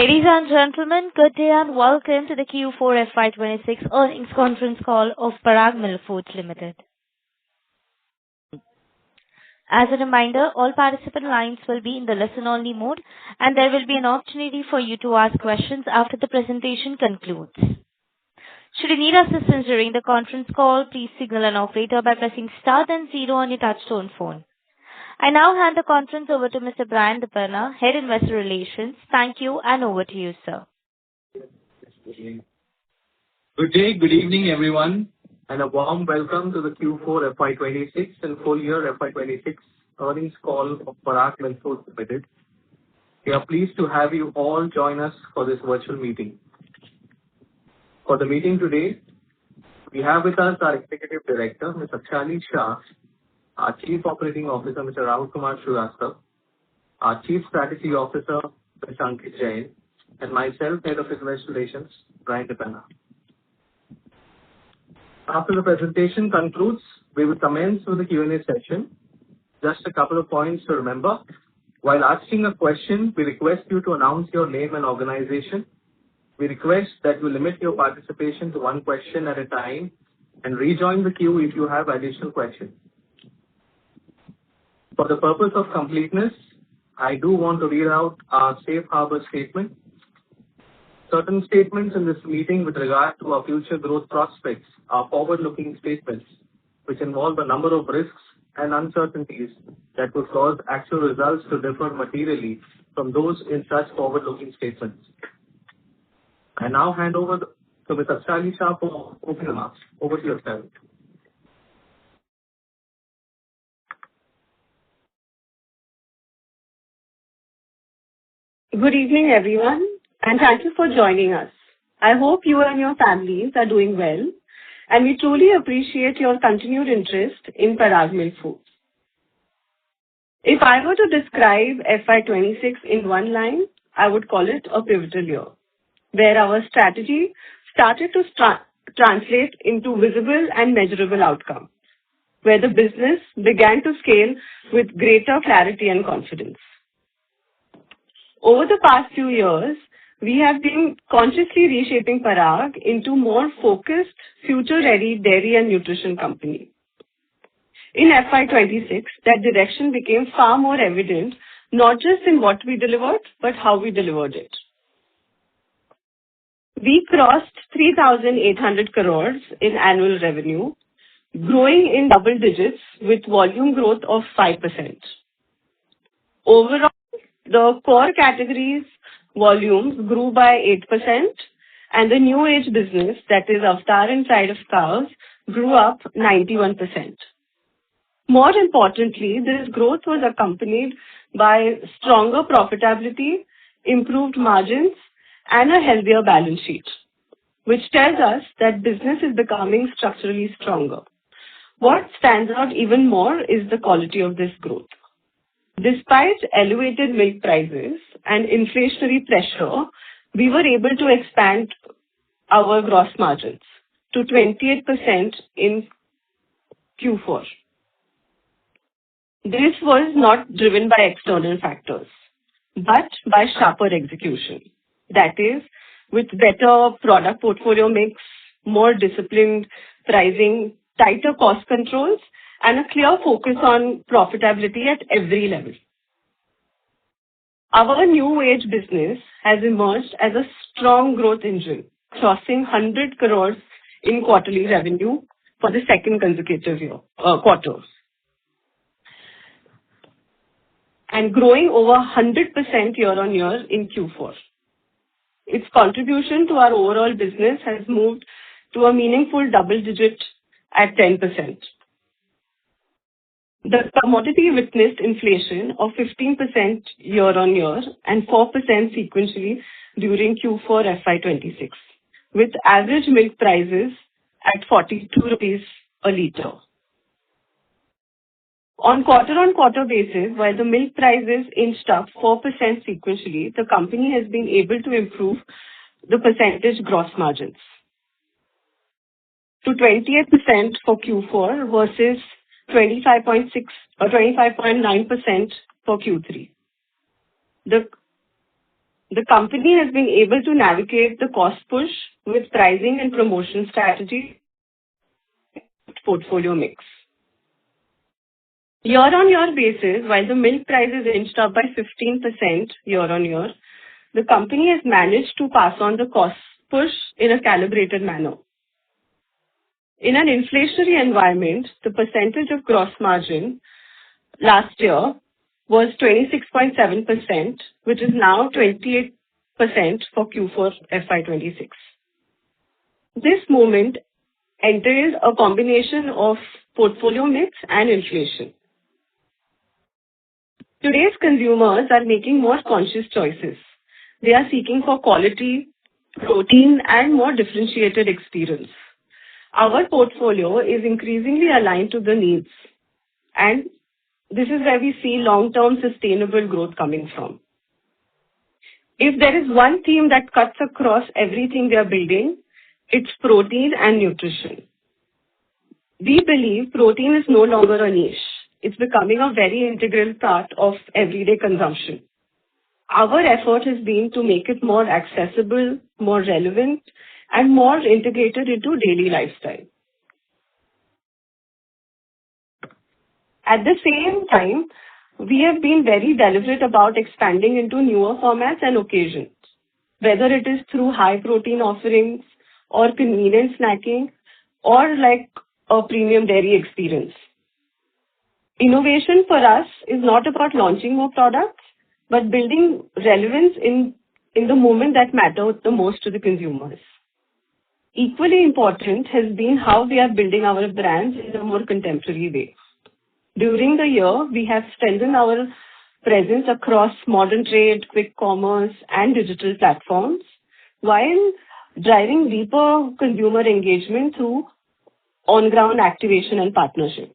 Ladies and gentlemen, good day and welcome to the Q4 FY26 earnings conference call of Parag Milk Foods Limited. As a reminder, all participant lines will be in the listen-only mode, and there will be an opportunity for you to ask questions after the presentation concludes. Should you need assistance during the conference call, please signal an operator by pressing star then zero on your touchtone phone. I now hand the conference over to Mr. Brian DePerna, Head Investor Relations. Thank you, and over to you, sir. Good day, good evening, everyone, and a warm welcome to the Q4 FY26 and full year FY26 earnings call of Parag Milk Foods Limited. We are pleased to have you all join us for this virtual meeting. For the meeting today, we have with us our Executive Director, Ms. Akshali Shah, our Chief Operating Officer, Mr. Rahul Kumar Shrivastava, our Chief Strategy Officer, Mr. Ankit Jain, and myself, Head of Investor Relations, Brian DePerna. After the presentation concludes, we will commence with the Q&A session. Just a couple of points to remember. While asking a question, we request you to announce your name and organization. We request that you limit your participation to one question at a time and rejoin the queue if you have additional questions. For the purpose of completeness, I do want to read out our safe harbor statement. Certain statements in this meeting with regard to our future growth prospects are forward-looking statements which involve a number of risks and uncertainties that could cause actual results to differ materially from those in such forward-looking statements. I now hand over to Ms. Akshali Shah for opening remarks. Over to yourself. Good evening, everyone, and thank you for joining us. I hope you and your families are doing well, and we truly appreciate your continued interest in Parag Milk Foods. If I were to describe FY26 in one line, I would call it a pivotal year, where our strategy started to translate into visible and measurable outcomes, where the business began to scale with greater clarity and confidence. Over the past few years, we have been consciously reshaping Parag into more focused, future-ready dairy and nutrition company. In FY26, that direction became far more evident, not just in what we delivered, but how we delivered it. We crossed 3,800 crores in annual revenue, growing in double digits with volume growth of 5%. Overall, the core categories volumes grew by 8%, and the new age business, that is Avatar and Side of Cows, grew up 91%. More importantly, this growth was accompanied by stronger profitability, improved margins, and a healthier balance sheet, which tells us that business is becoming structurally stronger. What stands out even more is the quality of this growth. Despite elevated milk prices and inflationary pressure, we were able to expand our gross margins to 28% in Q4. This was not driven by external factors, but by sharper execution. That is, with better product portfolio mix, more disciplined pricing, tighter cost controls, and a clear focus on profitability at every level. Our new age business has emerged as a strong growth engine, crossing 100 crores in quarterly revenue for the second consecutive quarter, and growing over 100% year-on-year in Q4. Its contribution to our overall business has moved to a meaningful double digit at 10%. The commodity witnessed inflation of 15% year-on-year and 4% sequentially during Q4 FY26, with average milk prices at 42 rupees a litre. On quarter-on-quarter basis, while the milk prices inched up 4% sequentially, the company has been able to improve the percentage gross margins to 28% for Q4 versus 25.6 or 25.9% for Q3. The The company has been able to navigate the cost push with pricing and promotion strategy portfolio mix. Year-on-year basis, while the milk prices inched up by 15% year-on-year, the company has managed to pass on the cost push in a calibrated manner. In an inflationary environment, the percentage of gross margin last year was 26.7%, which is now 28% for Q4 FY26. This movement entailed a combination of portfolio mix and inflation. Today's consumers are making more conscious choices. They are seeking for quality, protein, and more differentiated experience. Our portfolio is increasingly aligned to the needs, and this is where we see long-term sustainable growth coming from. If there is one theme that cuts across everything we are building, it's protein and nutrition. We believe protein is no longer a niche. It's becoming a very integral part of everyday consumption. Our effort has been to make it more accessible, more relevant, and more integrated into daily lifestyle. At the same time, we have been very deliberate about expanding into newer formats and occasions, whether it is through high protein offerings or convenient snacking or like a premium dairy experience. Innovation for us is not about launching more products, but building relevance in the moment that matters the most to the consumers. Equally important has been how we are building our brands in a more contemporary way. During the year, we have strengthened our presence across modern trade, quick commerce, and digital platforms, while driving deeper consumer engagement through on-ground activation and partnership.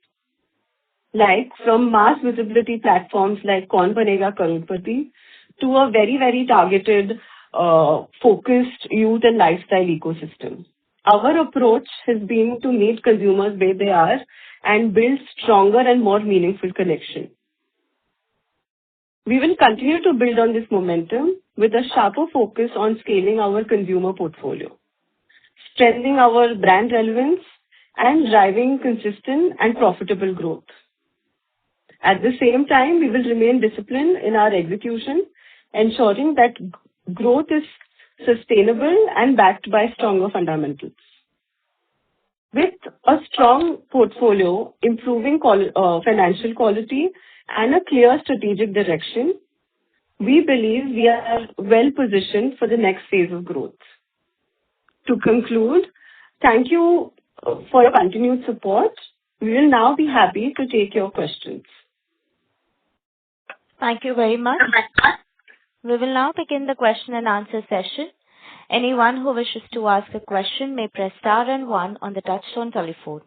Like from mass visibility platforms like Kaun Banega Crorepati to a very, very targeted, focused youth and lifestyle ecosystem. Our approach has been to meet consumers where they are and build stronger and more meaningful connection. We will continue to build on this momentum with a sharper focus on scaling our consumer portfolio, strengthening our brand relevance, and driving consistent and profitable growth. At the same time, we will remain disciplined in our execution, ensuring that growth is sustainable and backed by stronger fundamentals. With a strong portfolio, improving financial quality, and a clear strategic direction, we believe we are well positioned for the next phase of growth. To conclude, thank you for your continued support. We will now be happy to take your questions. Thank you very much. We will now begin the question and answer session. Anyone who wishes to ask a question may press star and one on the touchtone telephone.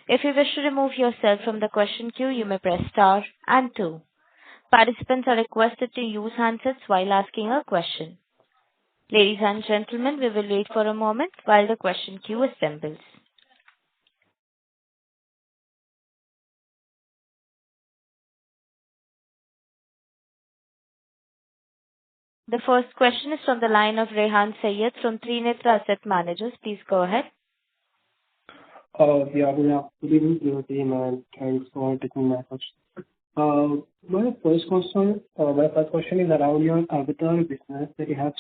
If you wish to remove yourself from the question queue, you may press star and two. Participants are requested to use handsets while asking a question. Ladies and gentlemen, we will wait for a moment while the question queue assembles. The first question is from the line of Rehan Syed from Trinetra Asset Managers. Please go ahead. Good evening to your team, and thanks for taking my question. My first question is around your avatar business that you have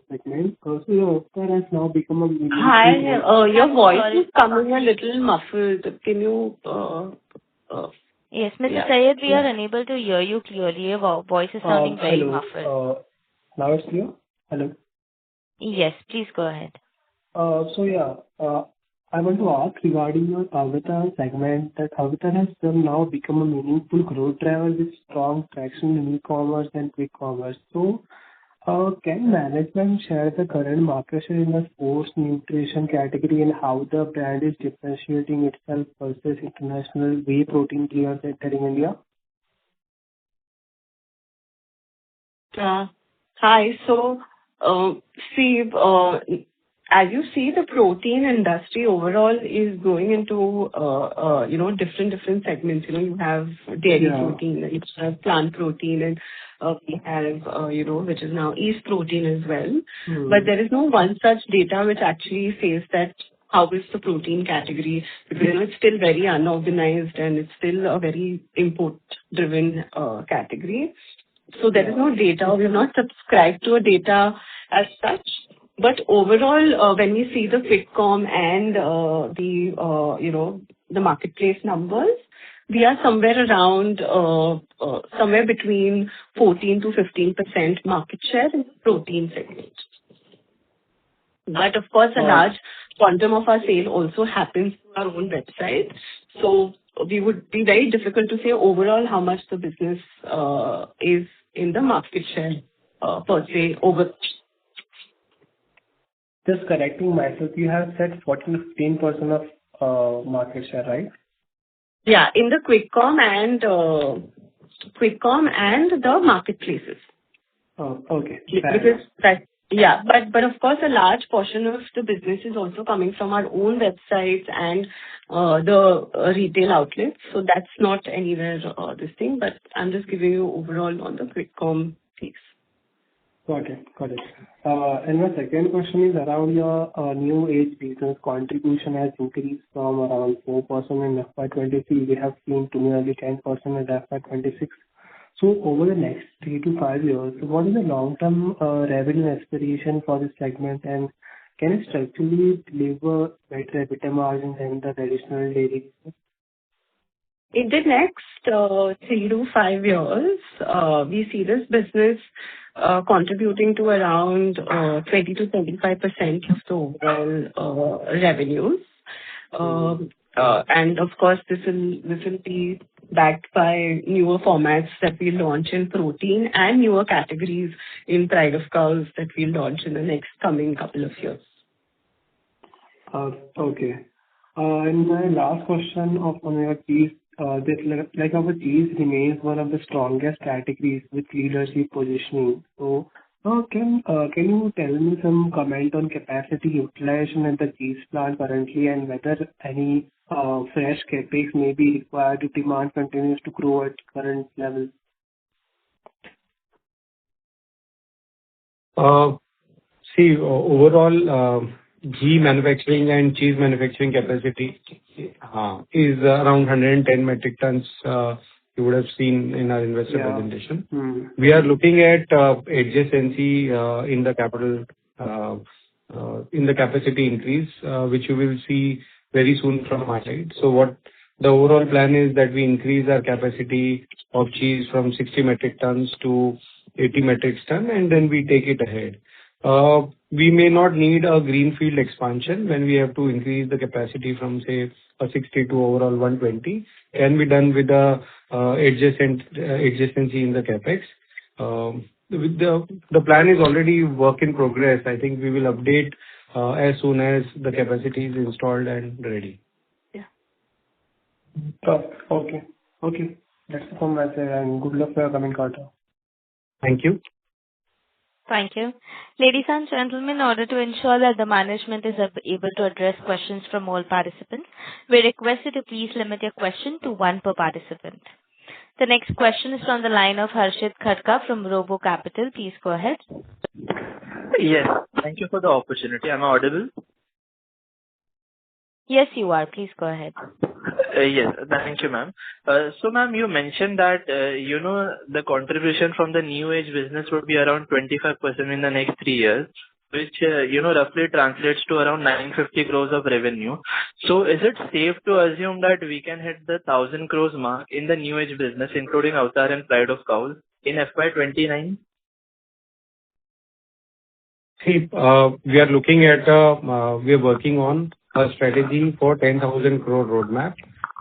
segment. So your avatar has now become a meaningful. Hi, your voice is coming a little muffled. Can you? Yes, Mr. Yeah. Syed, we are unable to hear you clearly. Your voice is sounding very Hello. muffled. Now it's clear? Hello. Yes, please go ahead. I want to ask regarding your avatar segment, that avatar has now become a meaningful growth driver with strong traction in e-commerce and quick commerce. So, can management share the current market share in the sports nutrition category and how the brand is differentiating itself versus international whey protein players entering India? Hi. So, see, as you see, the protein industry overall is going into, different segments. You have dairy protein, you have plant protein, and we have, which is now yeast protein as well. But there is no one such data which actually says that how is the protein category, because it's still very unorganized and it's still a very import-driven category. So there is no data. We have not subscribed to a data as such. But overall, when we see the Quickcom and the marketplace numbers, we are somewhere around somewhere between 14 to 15% market share in the protein segment. But of course, a large quantum of our sale also happens through our own website. So we would be very difficult to say overall how much the business is in the market share per se over. Just correcting myself, you have said 14-15% of market share, right? Yeah, in the Quickcom and the marketplaces. Oh, okay. But of course, a large portion of the business is also coming from our own websites and the retail outlets. So that's not anywhere this thing, but I'm just giving you overall on the Quickcom piece. Got it. And my second question is around your new age business contribution has increased from around 4% in FY23. We have seen to nearly 10% in FY26. So over the next 3 to 5 years, what is the long-term revenue aspiration for this segment, and can it structurally deliver better EBITDA margins than the traditional dairy business? In the next 3 to 5 years, we see this business contributing to around 20 to 25% of the overall revenues. And of course, this will be backed by newer formats that we launch in protein and newer categories in Pride of Cows that we launch in the next coming couple of years. Okay. And my last question on your cheese, our cheese remains one of the strongest categories with leadership positioning. So, can you tell me some comment on capacity utilization at the cheese plant currently, and whether any fresh capex may be required if demand continues to grow at current levels? Overall, ghee manufacturing and cheese manufacturing capacity is around 110 metric tons. You would have seen in our investor presentation. We are looking at adjacency in the capital, in the capacity increase, which you will see very soon from our side. So what the overall plan is that we increase our capacity of cheese from 60 metric tons to 80 metric tons, and then we take it ahead. We may not need a greenfield expansion when we have to increase the capacity from, say, a 60 to overall 120. Can be done with the adjacency in the capex. The plan is already work in progress. I think we will update as soon as the capacity is installed and ready. Yeah. Okay. That's it from my side, and good luck for your coming quarter. Thank you. Thank you. Ladies and gentlemen, in order to ensure that the management is able to address questions from all participants, we request you to please limit your question to one per participant. The next question is on the line of Harshit Khadka from Robo Capital. Please go ahead. Yes. Thank you for the opportunity. Am I audible? Yes, you are. Please go ahead. Yes. Thank you, ma'am. So, ma'am, you mentioned that, the contribution from the new age business would be around 25% in the next 3 years, which, roughly translates to around 950 crores of revenue. So is it safe to assume that we can hit the 1,000 crores mark in the new age business, including Avatar and Pride of Cows, in FY29? See, we are looking at, we are working on a strategy for 10,000 crore roadmap.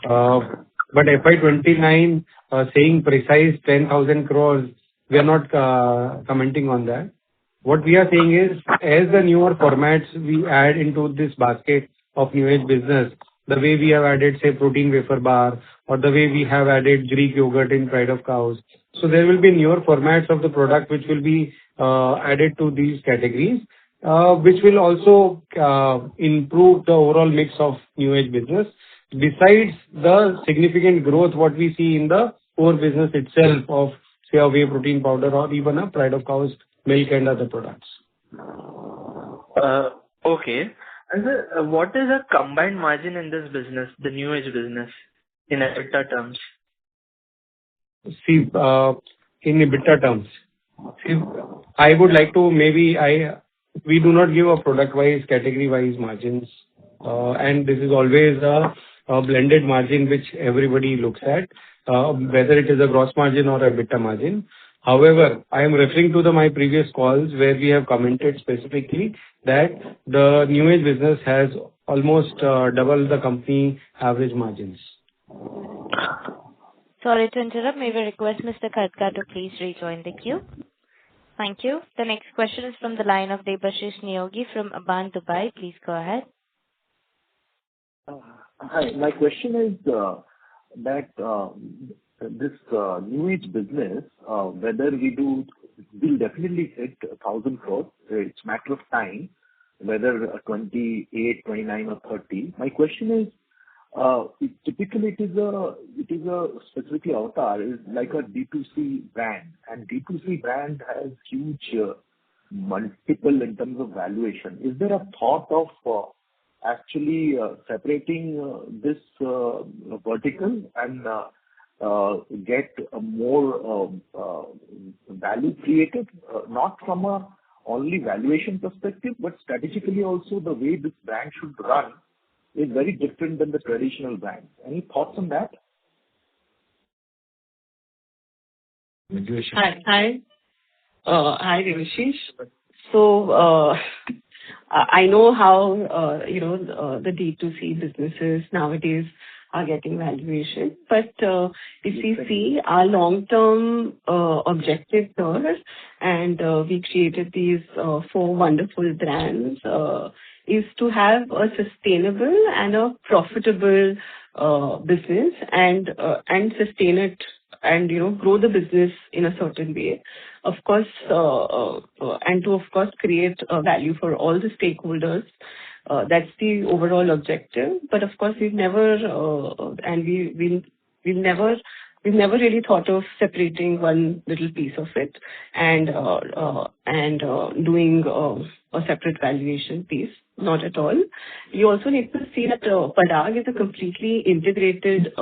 But FY29, saying precise 10,000 crores, we are not commenting on that. What we are saying is, as the newer formats we add into this basket of new age business, the way we have added, say, protein wafer bar, or the way we have added Greek yogurt in Pride of Cows. So there will be newer formats of the product which will be added to these categories. which will also improve the overall mix of new age business, besides the significant growth what we see in the core business itself of, say, a whey protein powder or even a Pride of Cow's milk and other products. Okay. And sir, what is the combined margin in this business, the new age business, in EBITDA terms? See, in EBITDA terms, see, I would like to we do not give a product-wise, category-wise margins, and this is always a blended margin which everybody looks at, whether it is a gross margin or EBITDA margin. However, I am referring to my previous calls where we have commented specifically that the new age business has almost double the company average margins. Sorry to interrupt. May we request Mr. Khadka to please rejoin the queue? Thank you. The next question is from the line of Debashish Neogi from Aban, Dubai. Please go ahead. Hi. My question is that this new age business, whether we'll definitely hit 1,000 crores. It's a matter of time, whether 28, 29 or 30. My question is, typically it is a specifically Avatar is like a D2C brand, and D2C brand has huge multiple in terms of valuation. Is there a thought of actually separating this vertical and get a more value created, not from a only valuation perspective, but strategically also the way this brand should run is very different than the traditional brand. Any thoughts on that? Hi, Debashish. So, I know how, the D2C businesses nowadays are getting valuation. But if we see our long-term objective here, and we created these 4 wonderful brands, is to have a sustainable and a profitable business and sustain it and, grow the business in a certain way. Of course, and to, of course, create value for all the stakeholders. That's the overall objective. But of course, we've never really thought of separating one little piece of it and doing a separate valuation piece. Not at all. You also need to see that Parag is a completely integrated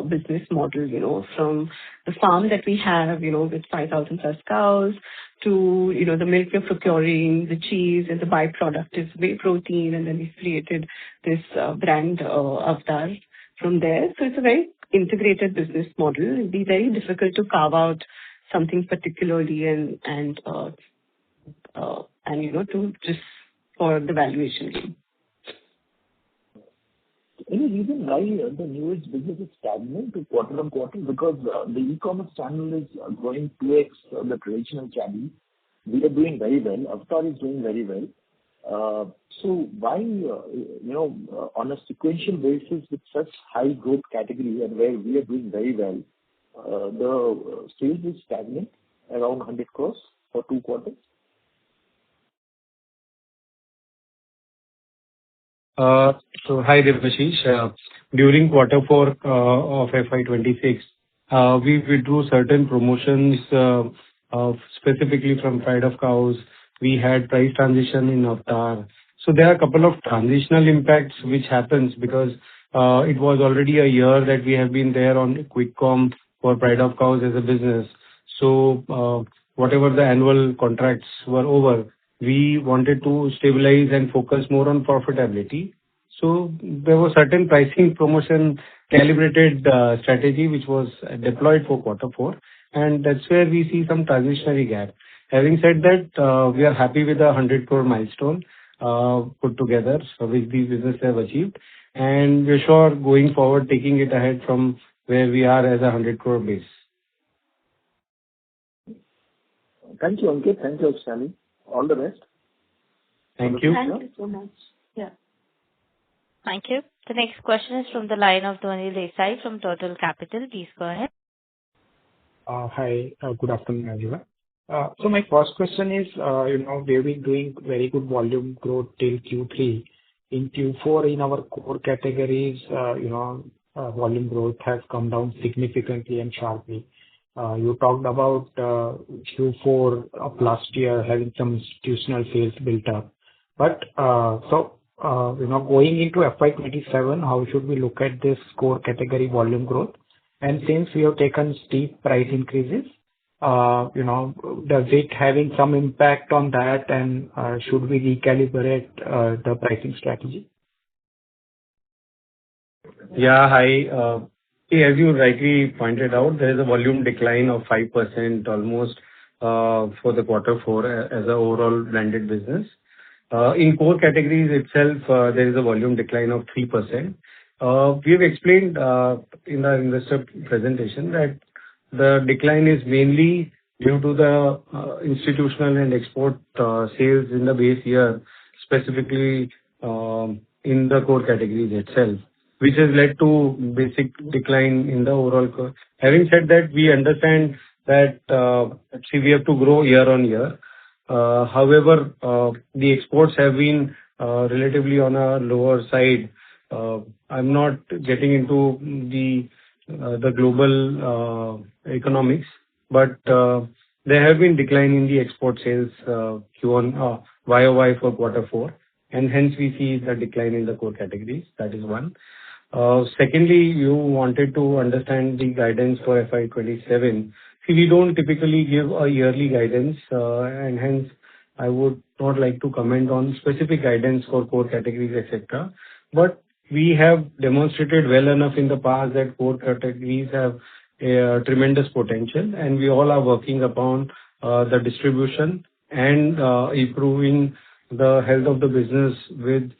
business model, from the farm that we have, with 5,000 plus cows to, the milk we're procuring, the cheese, and the byproduct is whey protein, and then we've created this brand Avatar from there. So it's a very integrated business model. It'd be very difficult to carve out something particularly and to just for the valuation game. Any reason why the new age business is stagnant quarter on quarter? Because the e-commerce channel is growing 2x the traditional channel. We are doing very well. Avatar is doing very well. So why, on a sequential basis with such high growth category and where we are doing very well, the sales is stagnant around 100 crores for 2 quarters? So hi, Debashish. During quarter 4 of FY26, we withdrew certain promotions specifically from Pride of Cows. We had price transition in Avatar. So there are a couple of transitional impacts which happens because it was already a year that we have been there on quick com for Pride of Cows as a business. So whatever the annual contracts were over, we wanted to stabilize and focus more on profitability. So there was certain pricing promotion calibrated strategy which was deployed for quarter 4, and that's where we see some transitionary gap. Having said that, we are happy with the 100 crore milestone put together, so which these businesses have achieved, and we're sure going forward taking it ahead from where we are as a 100 crore base. Thank you, Ankit. Thank you, Sally. All the best. Thank you. Thank you so much. Yeah. Thank you. The next question is from the line of Dhwani Desai from Total Capital. Please go ahead. Hi. Good afternoon, everyone. So my first question is, we've been doing very good volume growth till Q3. In Q4, in our core categories, volume growth has come down significantly and sharply. You talked about Q4 of last year having some institutional sales built up. But going into FY27, how should we look at this core category volume growth? And since we have taken steep price increases, does it having some impact on that, and should we recalibrate the pricing strategy? Yeah, hi. As you rightly pointed out, there is a volume decline of 5% almost for the quarter four as an overall blended business. In core categories itself, there is a volume decline of 3%. We have explained in the investor presentation that the decline is mainly due to the institutional and export sales in the base year, specifically in the core categories itself, which has led to basic decline in the overall core. Having said that, we understand that we have to grow year on year. However, the exports have been relatively on a lower side. I'm not getting into the global economics, but there have been decline in the export sales Q1 YOY for quarter four, and hence we see the decline in the core categories. That is one. Secondly, you wanted to understand the guidance for FY27. See, we don't typically give a yearly guidance, and hence I would not like to comment on specific guidance for core categories, etc. But we have demonstrated well enough in the past that core categories have a tremendous potential, and we all are working upon the distribution and improving the health of the business with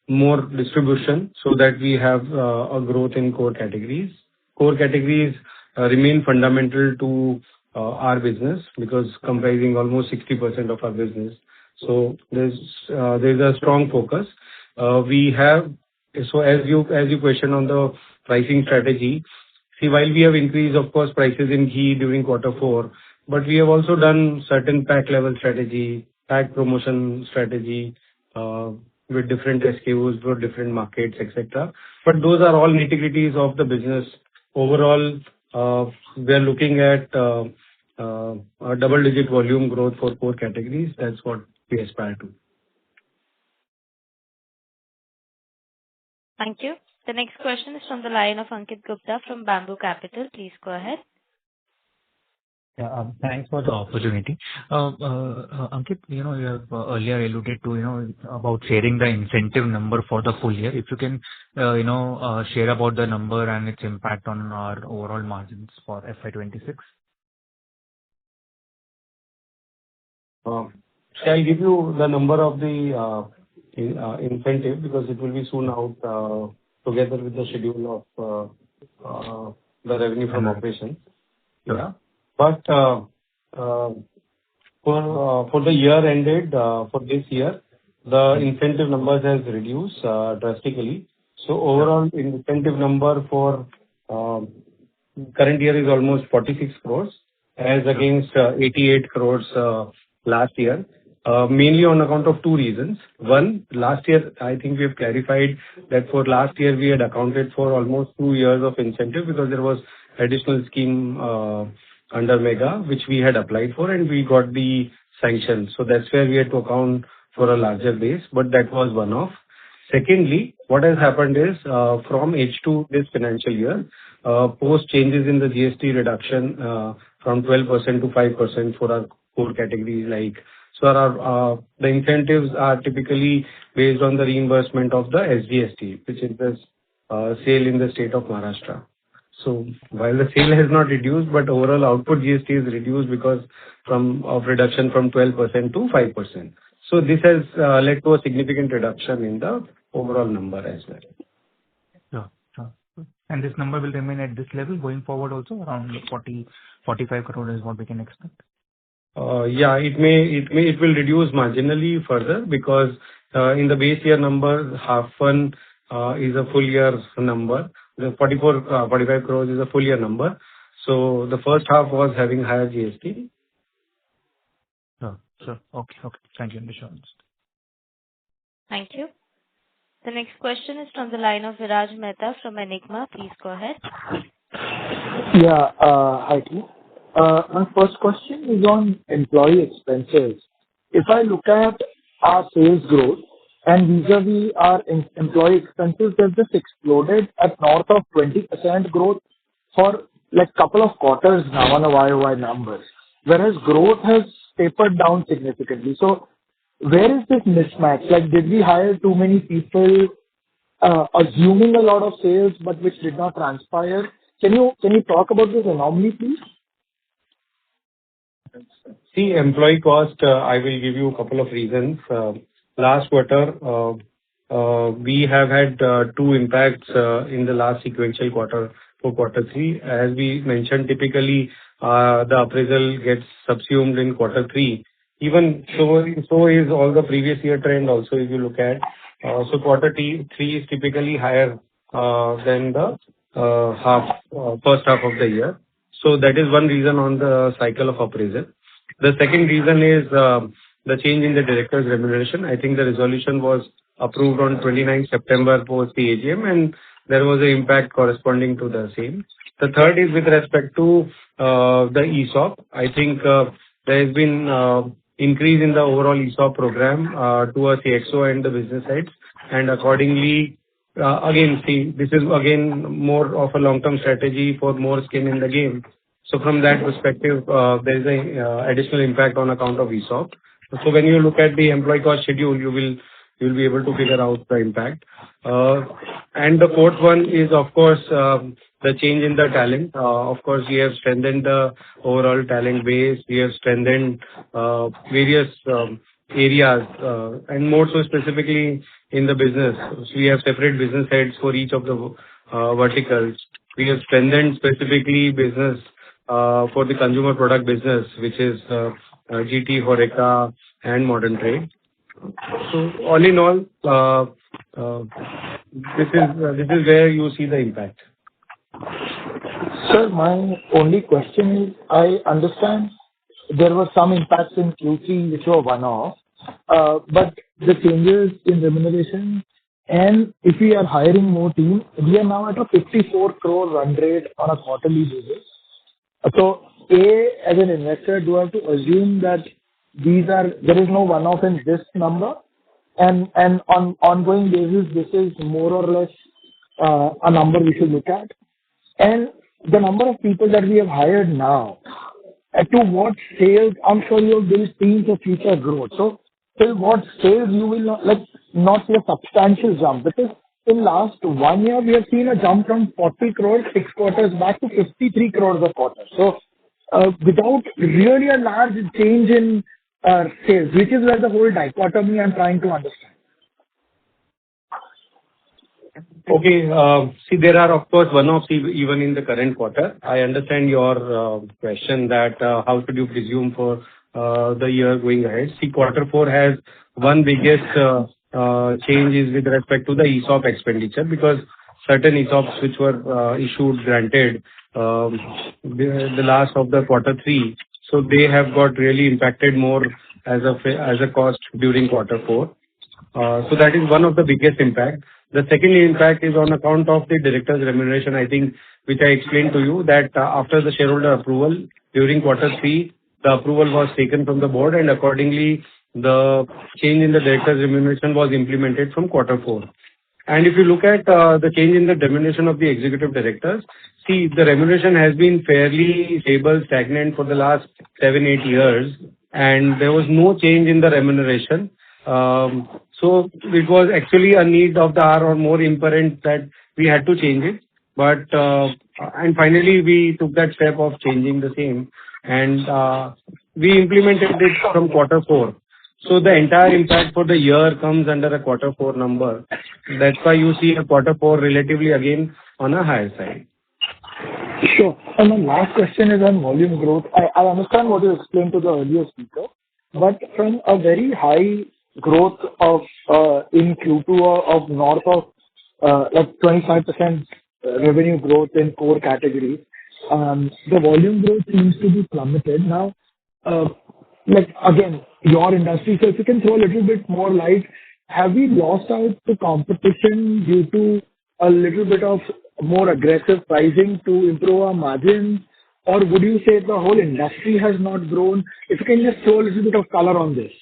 more distribution so that we have a growth in core categories. Core categories remain fundamental to our business because comprising almost 60% of our business. So there's a strong focus. So as you question on the pricing strategy, see, while we have increased, of course, prices in ghee during quarter four, but we have also done certain pack level strategy, pack promotion strategy with different SKUs for different markets, etc. But those are all nitty-gritties of the business. Overall, we are looking at a double-digit volume growth for core categories. That's what we aspire to. Thank you. The next question is from the line of Ankit Gupta from Bamboo Capital. Please go ahead. Yeah, thanks for the opportunity. Ankit, you have earlier alluded to, about sharing the incentive number for the full year. If you can, share about the number and its impact on our overall margins for FY26. Shall I give you the number of the incentive because it will be soon out together with the schedule of the revenue from operations. Yeah. But for the year ended for this year, the incentive numbers has reduced drastically. So overall incentive number for current year is almost 46 crores as against 88 crores last year. Mainly on account of two reasons. One, last year, I think we have clarified that for last year we had accounted for almost 2 years of incentive because there was additional scheme under Mega, which we had applied for and we got the sanction. So that's where we had to account for a larger base, but that was one off. Secondly, what has happened is from H2 this financial year, post changes in the GST reduction from 12% to 5% for our core categories like. So the incentives are typically based on the reimbursement of the SGST, which is the sale in the state of Maharashtra. So while the sale has not reduced, but overall output GST is reduced because of reduction from 12% to 5%. So this has led to a significant reduction in the overall number as well. Sure. And this number will remain at this level going forward also around 45 crore is what we can expect? Yeah, it will reduce marginally further because in the base year number, half one is a full year number. The 45 crores is a full year number. So the first half was having higher GST Sure. Okay. Okay. Thank you, Nisha. Thank you. The next question is from the line of Viraj Mehta from Enigma. Please go ahead. Yeah. Hi, team. My first question is on employee expenses. If I look at our sales growth and vis-à-vis our employee expenses, they've just exploded at north of 20% growth for like couple of quarters now on a YOY numbers, whereas growth has tapered down significantly. So where is this mismatch? Like, did we hire too many people, assuming a lot of sales, but which did not transpire? Can you talk about this anomaly, please? See, employee cost, I will give you a couple of reasons. Last quarter, we have had two impacts in the last sequential quarter for quarter three. As we mentioned, typically, the appraisal gets subsumed in quarter three. Even so is all the previous year trend also, if you look at. So quarter three is typically higher than the first half of the year. So that is one reason on the cycle of appraisal. The second reason is the change in the director's remuneration. I think the resolution was approved on 29 September post the AGM, and there was an impact corresponding to the same. The third is with respect to the ESOP. I think there has been increase in the overall ESOP program towards the XO and the business heads, and accordingly, again, see, this is again more of a long-term strategy for more skin in the game. So from that perspective, there is a additional impact on account of ESOP. So when you look at the employee cost schedule, you'll be able to figure out the impact. And the fourth one is, of course, the change in the talent. Of course, we have strengthened the overall talent base. We have strengthened various areas, and more so specifically in the business. So we have separate business heads for each of the verticals. We have strengthened specifically business for the consumer product business, which is GT, HoReCa, and modern trade. So all in all, this is where you see the impact. Sir, my only question is, I understand there were some impacts in Q3 which were one-off, but the changes in remuneration, and if we are hiring more team, we are now at a 54 crore run rate on a quarterly basis. So, as an investor, do I have to assume that there is no one-off in this number, and on ongoing basis, this is more or less a number we should look at? And the number of people that we have hired now, to what sales, I'm sure you have built teams for future growth. So till what sales you will not see a substantial jump? Because in last 1 year, we have seen a jump from 40 crores 6 quarters back to 53 crores a quarter. So without really a large change in sales, which is where the whole dichotomy I'm trying to understand. Okay. See, there are, of course, one-offs even in the current quarter. I understand your question that how should you presume for the year going ahead. See, quarter four has one biggest change is with respect to the ESOP expenditure, because certain ESOPs which were granted the last of the quarter three, so they have got really impacted more as a cost during quarter four. So that is one of the biggest impact. The second impact is on account of the director's remuneration, I think, which I explained to you that after the shareholder approval during quarter three, the approval was taken from the board, and accordingly, the change in the director's remuneration was implemented from quarter four. And if you look at the change in the remuneration of the executive directors, see, the remuneration has been fairly stable, stagnant for the last 7-8 years, and there was no change in the remuneration. So it was actually a need of the hour or more imperative that we had to change it. But and finally we took that step of changing the same, and we implemented it from quarter four. So the entire impact for the year comes under a quarter four number. That's why you see a quarter four relatively again on a higher side. Sure. And my last question is on volume growth. I understand what you explained to the earlier speaker, but from a very high growth of in Q2 of north of like 25% revenue growth in core categories, the volume growth seems to be plummeted. Now, like, again, your industry. So if you can throw a little bit more light, have we lost out to competition due to a little bit of more aggressive pricing to improve our margins? Or would you say the whole industry has not grown? If you can just throw a little bit of color on this.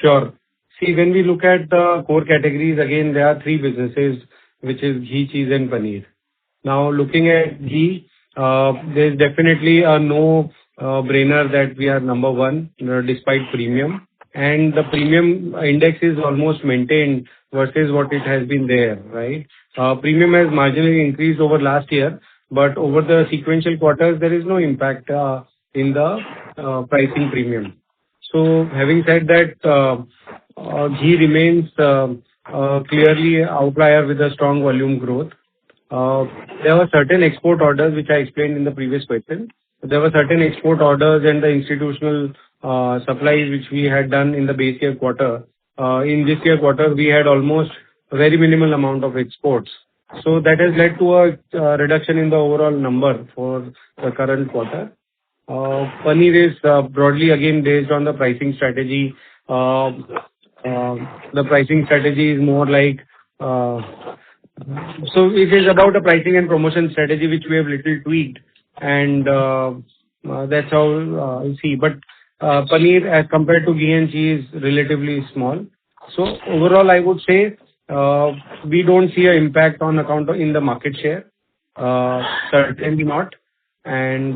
Sure. See, when we look at the core categories, again, there are three businesses, which is ghee, cheese, and paneer. Now, looking at ghee, there's definitely a no-brainer that we are number one, despite premium. And the premium index is almost maintained versus what it has been there, right? Premium has marginally increased over last year, but over the sequential quarters, there is no impact in the pricing premium. So having said that, ghee remains clearly outlier with a strong volume growth. There were certain export orders, which I explained in the previous question. There were certain export orders and the institutional supplies which we had done in the base year quarter. In this year quarter, we had almost a very minimal amount of exports. So that has led to a reduction in the overall number for the current quarter. Paneer is broadly again based on the pricing strategy. The pricing strategy is more like so it is about a pricing and promotion strategy which we have little tweaked, and that's how I see. But paneer as compared to ghee and cheese is relatively small. So overall, I would say we don't see an impact on account of in the market share. Certainly not. And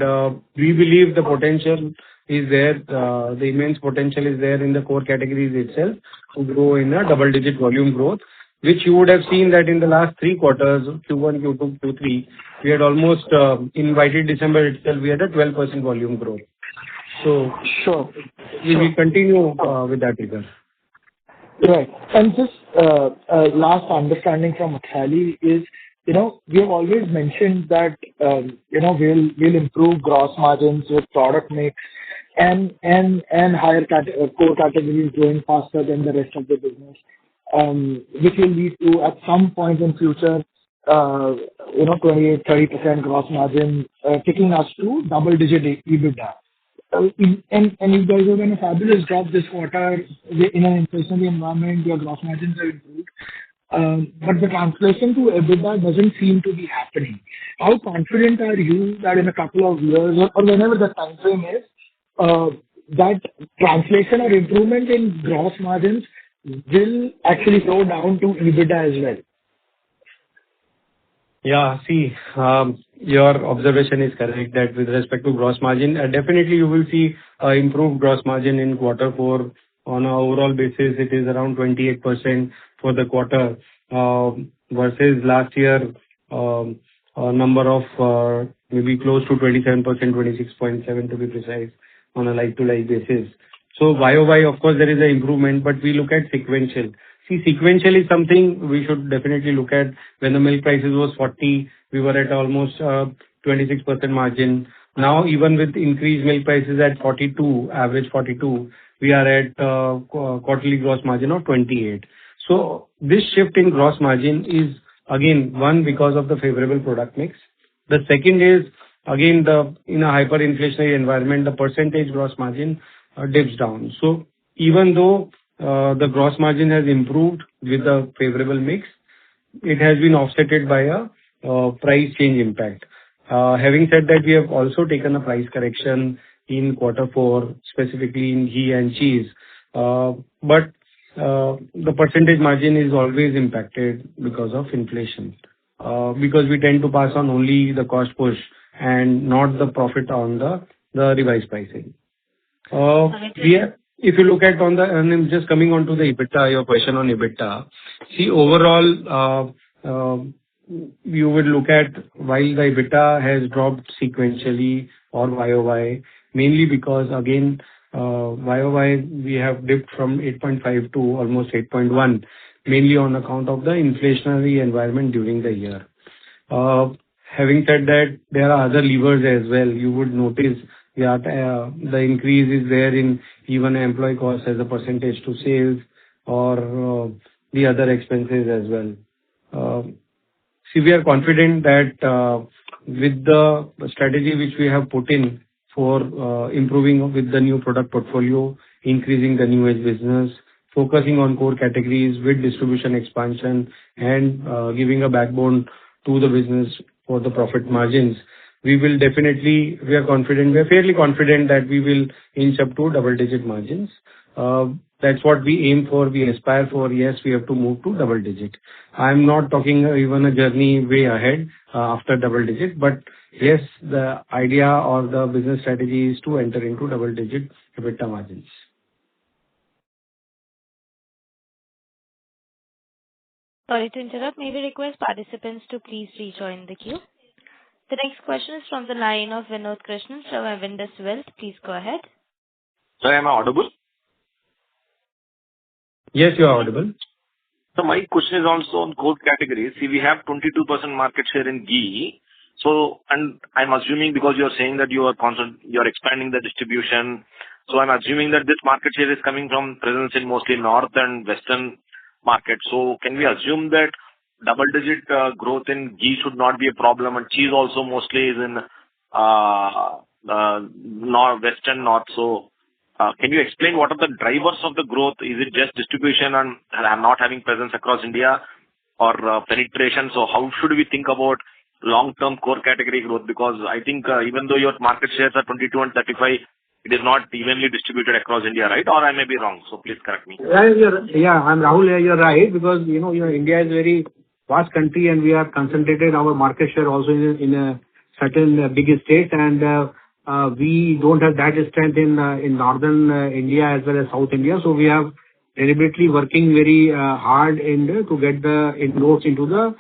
we believe the potential is there, the immense potential is there in the core categories itself to grow in a double-digit volume growth, which you would have seen that in the last 3 quarters, Q1, Q2, Q3, we had almost, in YTD December itself, we had a 12% volume growth. So Sure. we will continue with that figure. Right. And just last understanding from Akhali is, we have always mentioned that, we'll improve gross margins with product mix and higher core categories growing faster than the rest of the business, which will lead to, at some point in future, 28-30% gross margin, taking us to double-digit EBITDA. And you guys have done a fabulous job this quarter in an inflationary environment. Your gross margins are improved. But the translation to EBITDA doesn't seem to be happening. How confident are you that in a couple of years or whenever the time frame is, that translation or improvement in gross margins will actually flow down to EBITDA as well? Yeah, see, your observation is correct that with respect to gross margin, definitely you will see improved gross margin in quarter 4. On an overall basis, it is around 28% for the quarter versus last year a number of maybe close to 27%, 26.7 to be precise, on a like-to-like basis. So YOY, of course, there is an improvement, but we look at sequential. See, sequential is something we should definitely look at. When the milk prices was 40, we were at almost 26% margin. Now, even with increased milk prices at 42, average 42, we are at quarterly gross margin of 28. So this shift in gross margin is again one because of the favorable product mix. The second is again in a hyperinflationary environment, the percentage gross margin dips down. So even though the gross margin has improved with the favorable mix, it has been offsetted by a price change impact. Having said that, we have also taken a price correction in quarter 4, specifically in ghee and cheese. But the percentage margin is always impacted because of inflation. Because we tend to pass on only the cost push and not the profit on the revised pricing. If you look at and I'm just coming on to the EBITDA, your question on EBITDA. See, overall, you would look at while the EBITDA has dropped sequentially or YOY, mainly because again, YOY we have dipped from 8.5 to almost 8.1, mainly on account of the inflationary environment during the year. Having said that, there are other levers as well. You would notice that the increase is there in even employee costs as a percentage to sales or the other expenses as well. See, we are confident that with the strategy which we have put in for improving with the new product portfolio, increasing the new age business, focusing on core categories with distribution expansion and giving a backbone to the business for the profit margins. We are confident, we are fairly confident that we will inch up to double-digit margins. That's what we aim for, we aspire for. Yes, we have to move to double-digit. I'm not talking even a journey way ahead after double-digit, but yes, the idea or the business strategy is to enter into double-digit EBITDA margins. Sorry to interrupt. May we request participants to please rejoin the queue. The next question is from the line of Vinod Krishnan from Avendus Wealth. Please go ahead. Sir, am I audible? Yes, you are audible. So my question is also on core categories. See, we have 22% market share in ghee. So, and I'm assuming because you're saying that you're expanding the distribution. So I'm assuming that this market share is coming from presence in mostly north and western market. So can we assume that double-digit growth in ghee should not be a problem, and cheese also mostly is in western north. So can you explain what are the drivers of the growth? Is it just distribution and not having presence across India, or penetration? So how should we think about long-term core category growth? Because I think even though your market shares are 22 and 35, it is not evenly distributed across India, right? Or I may be wrong. So please correct me. I'm Rahul here. You're right, because India is a very vast country and we are concentrated our market share also in a certain big states, and we don't have that strength in northern India as well as South India. So we have deliberately working very hard to get the inroads into the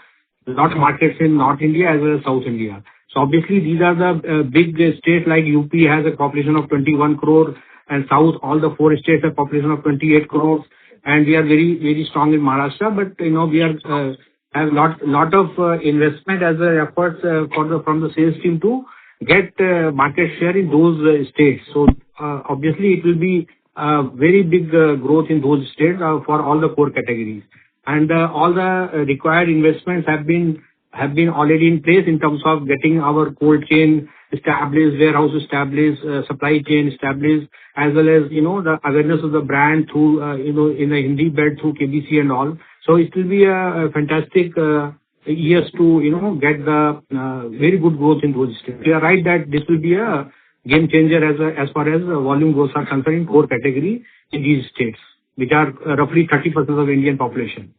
lot of markets in North India as well as South India. So obviously these are the big states, like UP has a population of 21 crore, and South, all the 4 states have population of 28 crores, and we are very, very strong in Maharashtra. But we are have lot of investment as a efforts from the sales team to get market share in those states. So obviously it will be very big growth in those states for all the core categories, and all the required investments have been already in place in terms of getting our cold chain established, warehouse established, supply chain established, as well as the awareness of the brand through in the Hindi belt through KBC and all. So it will be a fantastic years to get the very good growth in those states. You are right that this will be a game changer as far as volume growth are concerned in core category in these states, which are roughly 30% of Indian population.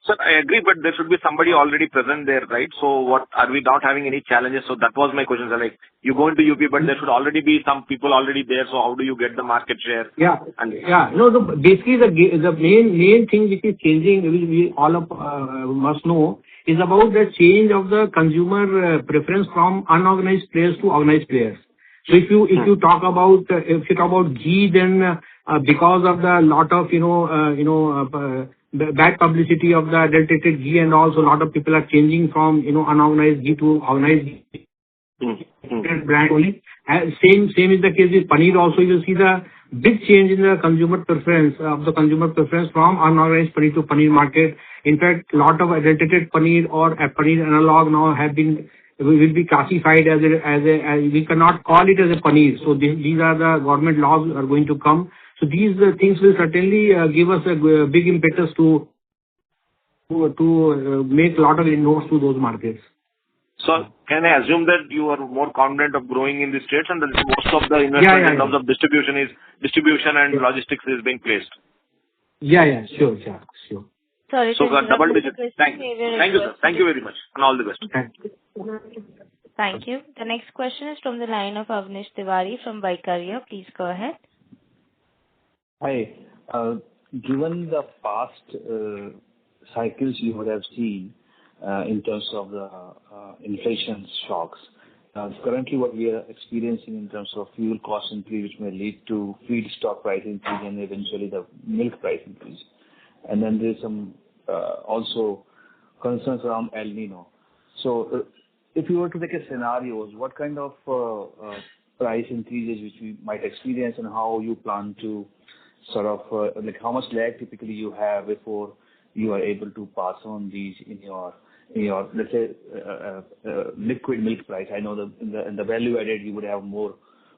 Sir, I agree, but there should be somebody already present there, right? So what, are we not having any challenges? So that was my question, sir. Like, you go into UP, but there should already be some people already there. So how do you get the market share? No, basically the main thing which is changing, which we all must know, is about the change of the consumer preference from unorganized players to organized players. So if you talk about ghee, then because of the lot of bad publicity of the adulterated ghee, and also a lot of people are changing from unorganized ghee to organized ghee brand only. Same is the case with paneer also. You will see the big change in the consumer preference from unorganized paneer to paneer market. In fact, lot of adulterated paneer or a paneer analog now will be classified as we cannot call it as a paneer. So these are the government laws are going to come. So these things will certainly give us a big impetus to make a lot of inroads to those markets. So can I assume that you are more confident of growing in the states, and that most of the investment in terms of distribution and logistics is being placed? Sure. Sorry. So double digit. Thank you, sir. Thank you very much, and all the best. Thank you. The next question is from the line of Avnish Tiwari from Vaikarya. Please go ahead. Hi. Given the past cycles you would have seen in terms of the inflation shocks, currently what we are experiencing in terms of fuel cost increase, which may lead to feedstock price increase and eventually the milk price increase. And then there's some also concerns around El Nino. So if you were to take a scenarios, what kind of price increases which we might experience, and how you plan to sort of like how much lag typically you have before you are able to pass on these in your let's say liquid milk price? I know in the value added you would have more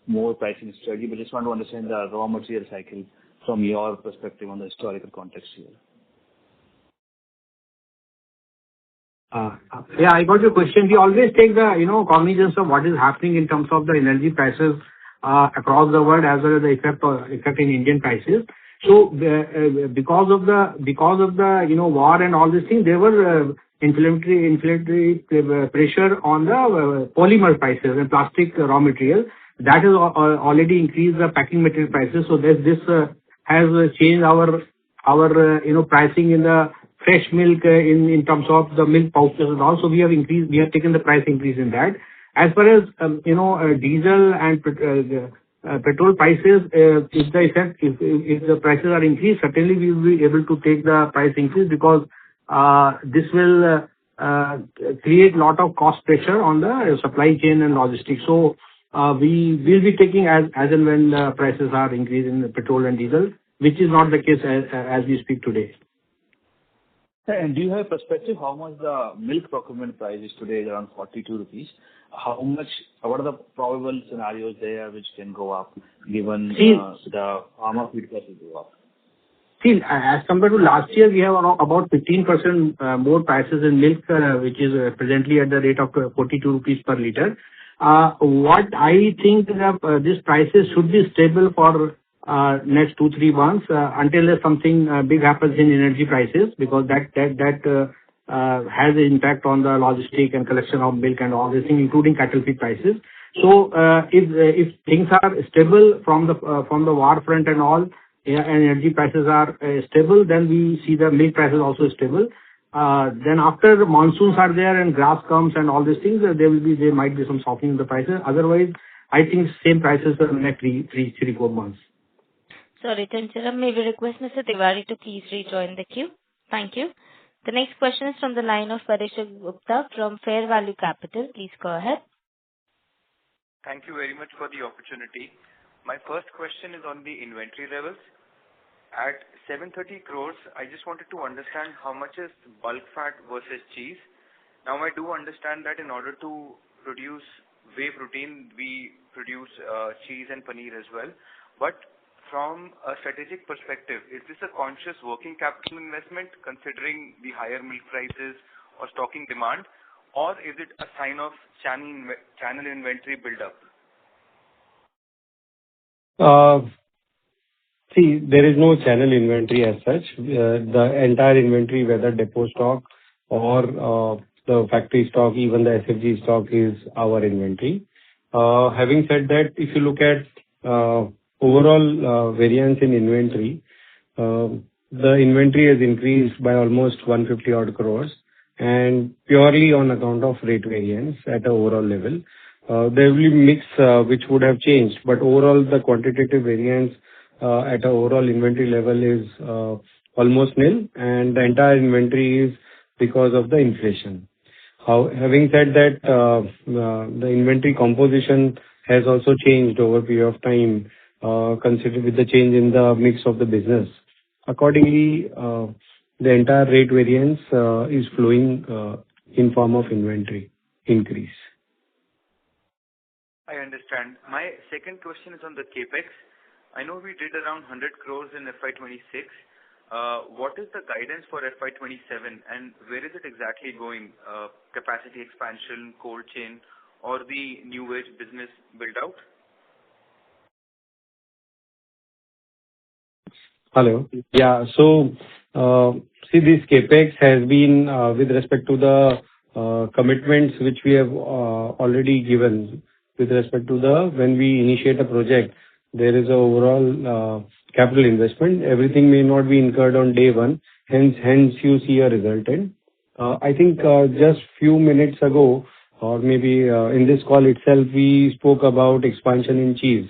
more pricing strategy, but just want to understand the raw material cycle from your perspective on the historical context here. Yeah, I got your question. We always take the, cognizance of what is happening in terms of the energy prices across the world as well as the effect in Indian prices. So, because of the war and all these things, there were inflationary pressure on the polymer prices and plastic raw material. That has already increased the packing material prices. So this has changed our pricing in the fresh milk in terms of the milk pouches and all. So we have taken the price increase in that. As far as diesel and petrol prices, if the prices are increased, certainly we will be able to take the price increase because this will create lot of cost pressure on the supply chain and logistics. So we will be taking as and when the prices are increasing in petrol and diesel, which is not the case as we speak today. And do you have perspective how much the milk procurement price is today, around 42 rupees? What are the probable scenarios there which can go up given the farmer feed price will go up? See, as compared to last year, we have about 15% more prices in milk, which is presently at the rate of 42 rupees per liter. What I think these prices should be stable for next 2-3 months until something big happens in energy prices, because that has an impact on the logistic and collection of milk and all these things, including cattle feed prices. So if things are stable from the war front and all, and energy prices are stable, then we see the milk prices also stable. Then after the monsoons are there and grass comes and all these things, there might be some softening in the prices. Otherwise, I think same prices for the next 3-4 months. Sorry to interrupt. May we request Mr. Tiwari to please rejoin the queue? Thank you. The next question is from the line of Parag Gupta from Fair Value Capital. Please go ahead. Thank you very much for the opportunity. My first question is on the inventory levels. At 730 crores, I just wanted to understand how much is bulk fat versus cheese. Now, I do understand that in order to produce whey protein, we produce cheese and paneer as well. But from a strategic perspective, is this a conscious working capital investment considering the higher milk prices or stocking demand, or is it a sign of channel inventory buildup? See, there is no channel inventory as such. The entire inventory, whether depot stock or the factory stock, even the SFG stock, is our inventory. Having said that, if you look at overall variance in inventory, the inventory has increased by almost 150 odd crores, and purely on account of rate variance at the overall level. There will be mix which would have changed, but overall the quantitative variance at the overall inventory level is almost nil, and the entire inventory is because of the inflation. Having said that, the inventory composition has also changed over a period of time, considering with the change in the mix of the business. Accordingly, the entire rate variance is flowing in form of inventory increase. I understand. My second question is on the capex. I know we did around 100 crores in FY26. What is the guidance for FY27, and where is it exactly going? Capacity expansion, cold chain, or the new age business build out? Hello. Yeah. So, see, this capex has been with respect to the commitments which we have already given with respect to when we initiate a project, there is a overall capital investment. Everything may not be incurred on day one, hence you see a resultant. I think just few minutes ago, or maybe in this call itself, we spoke about expansion in cheese.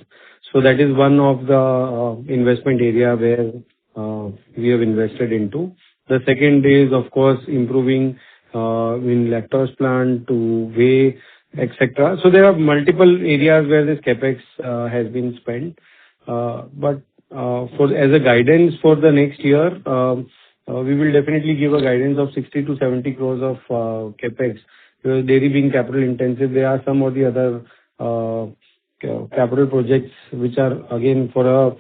So that is one of the investment area where we have invested into. The second is, of course, improving in lactose plant to whey, etc. So there are multiple areas where this capex has been spent. But as a guidance for the next year, we will definitely give a guidance of 60 to 70 crores of capex. Because dairy being capital intensive, there are some of the other capital projects, which are again for a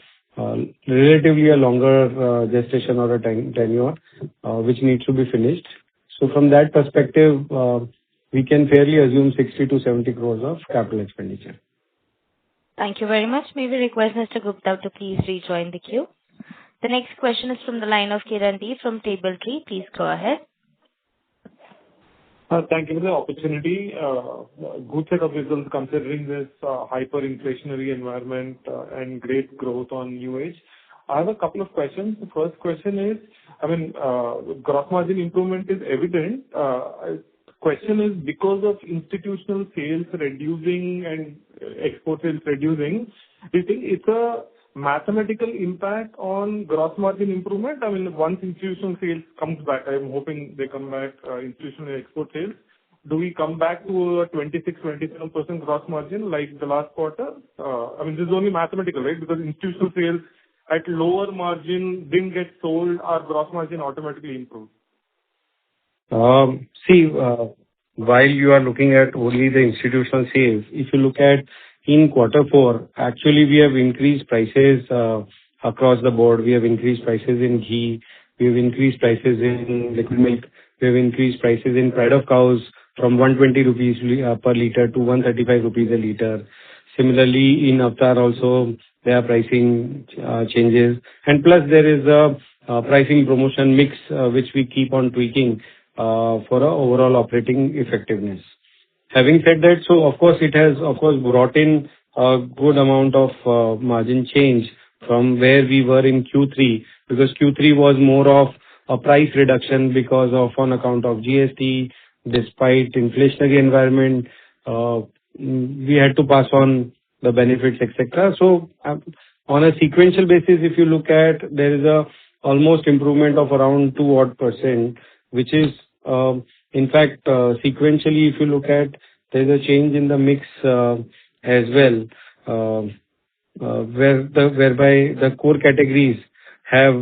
relatively a longer gestation or a tenure, which needs to be finished. So from that perspective, we can fairly assume 60 to 70 crores of capital expenditure. Thank you very much. May we request Mr. Gupta to please rejoin the queue. The next question is from the line of Kiran D from Table Tree. Please go ahead. Thank you for the opportunity. Good set of results considering this hyperinflationary environment and great growth on new age. I have a couple of questions. The first question is, gross margin improvement is evident. Question is, because of institutional sales reducing and export sales reducing, do you think it's a mathematical impact on gross margin improvement? Once institutional sales comes back, I'm hoping they come back, institutional and export sales, do we come back to a 26-27% gross margin like the last quarter? This is only mathematical, right? Because institutional sales at lower margin didn't get sold, our gross margin automatically improved. While you are looking at only the institutional sales, if you look at in quarter four, actually we have increased prices across the board. We have increased prices in ghee, we have increased prices in liquid milk, we have increased prices in pride of cows from 120 rupees per liter to 135 rupees a liter. Similarly, in Avatar also, there are pricing changes. And plus there is a pricing promotion mix which we keep on tweaking for our overall operating effectiveness. Having said that, so of course it has brought in a good amount of margin change from where we were in Q3, because Q3 was more of a price reduction because of on account of GST. Despite inflationary environment, we had to pass on the benefits, etc. So on a sequential basis, if you look at, there is a almost improvement of around 2% which is in fact sequentially, if you look at, there is a change in the mix as well, whereby the core categories have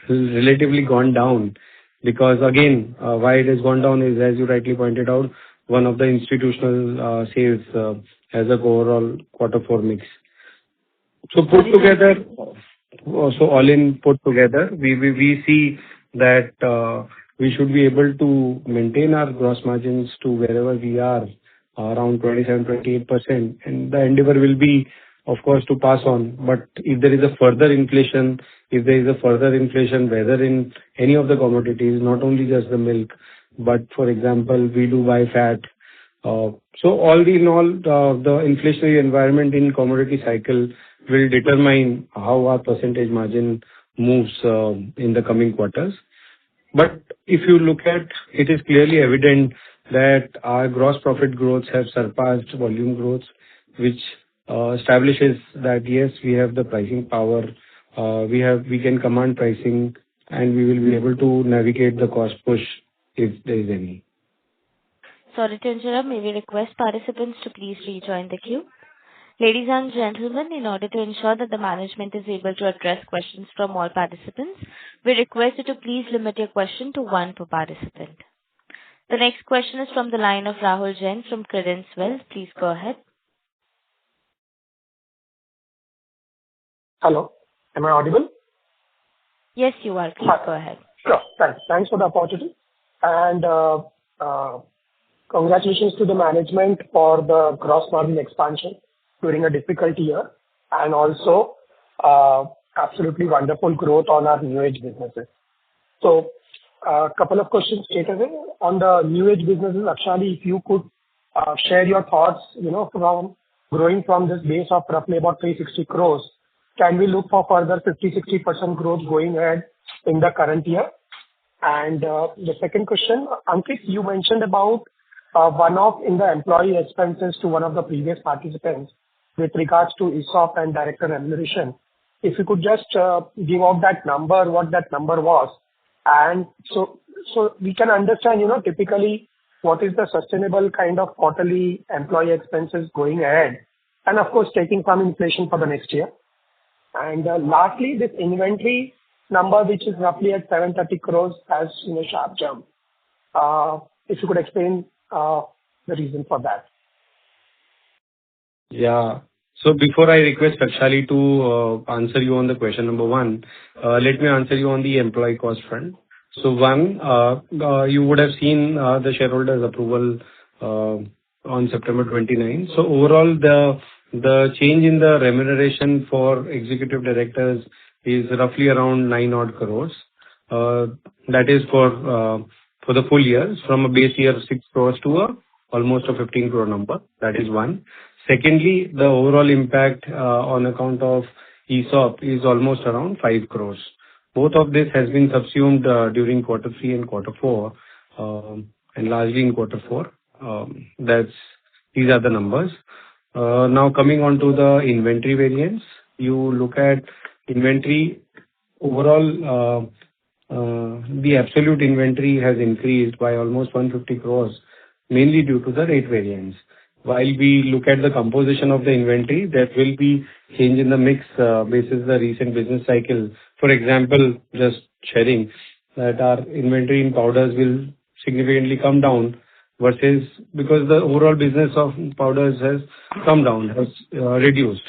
relatively gone down, because again, why it has gone down is, as you rightly pointed out, one of the institutional sales as a overall quarter four mix. So put together, so all in put together, we see that we should be able to maintain our gross margins to wherever we are, around 27-28%. And the endeavor will be, of course, to pass on. But if there is a further inflation, whether in any of the commodities, not only just the milk, but for example, we do buy fat. So all in all, the inflationary environment in commodity cycle will determine how our percentage margin moves in the coming quarters. But if you look at, it is clearly evident that our gross profit growths have surpassed volume growths, which establishes that yes, we have the pricing power, we can command pricing, and we will be able to navigate the cost push if there is any. Sorry to interrupt. May we request participants to please rejoin the queue. Ladies and gentlemen, in order to ensure that the management is able to address questions from all participants, we request you to please limit your question to one per participant. The next question is from the line of Rahul Jain from Credence Wealth. Please go ahead. Hello, am I audible? Yes, you are. Please go ahead. Sure, thanks. Thanks for the opportunity. And congratulations to the management for the gross margin expansion during a difficult year, and also absolutely wonderful growth on our new age businesses. So a couple of questions straight away. On the new age businesses, actually, if you could share your thoughts, from growing from this base of roughly about 360 crores, can we look for further 50-60% growth going ahead in the current year? And the second question, Ankit, you mentioned about one-off in the employee expenses to one of the previous participants with regards to ESOP and director remuneration. If you could just give out that number, what that number was. And so we can understand, typically what is the sustainable kind of quarterly employee expenses going ahead, and of course, taking some inflation for the next year. And lastly, this inventory number, which is roughly at 730 crores, has a sharp jump. If you could explain the reason for that. Yeah. So before I request Akshali to answer you on the question number one, let me answer you on the employee cost front. So one, you would have seen the shareholders' approval on September 29. So overall, the change in the remuneration for executive directors is roughly around 9 odd crores. That is for the full year, from a base year of 6 crores to almost a 15 crore number. That is one. Secondly, the overall impact on account of ESOP is almost around 5 crores. Both of this has been subsumed during quarter three and quarter four, and largely in quarter four. These are the numbers. Now coming on to the inventory variance. You look at inventory overall, the absolute inventory has increased by almost 150 crores, mainly due to the rate variance. While we look at the composition of the inventory, there will be change in the mix basis the recent business cycle. For example, just sharing that our inventory in powders will significantly come down versus because the overall business of powders has come down, has reduced.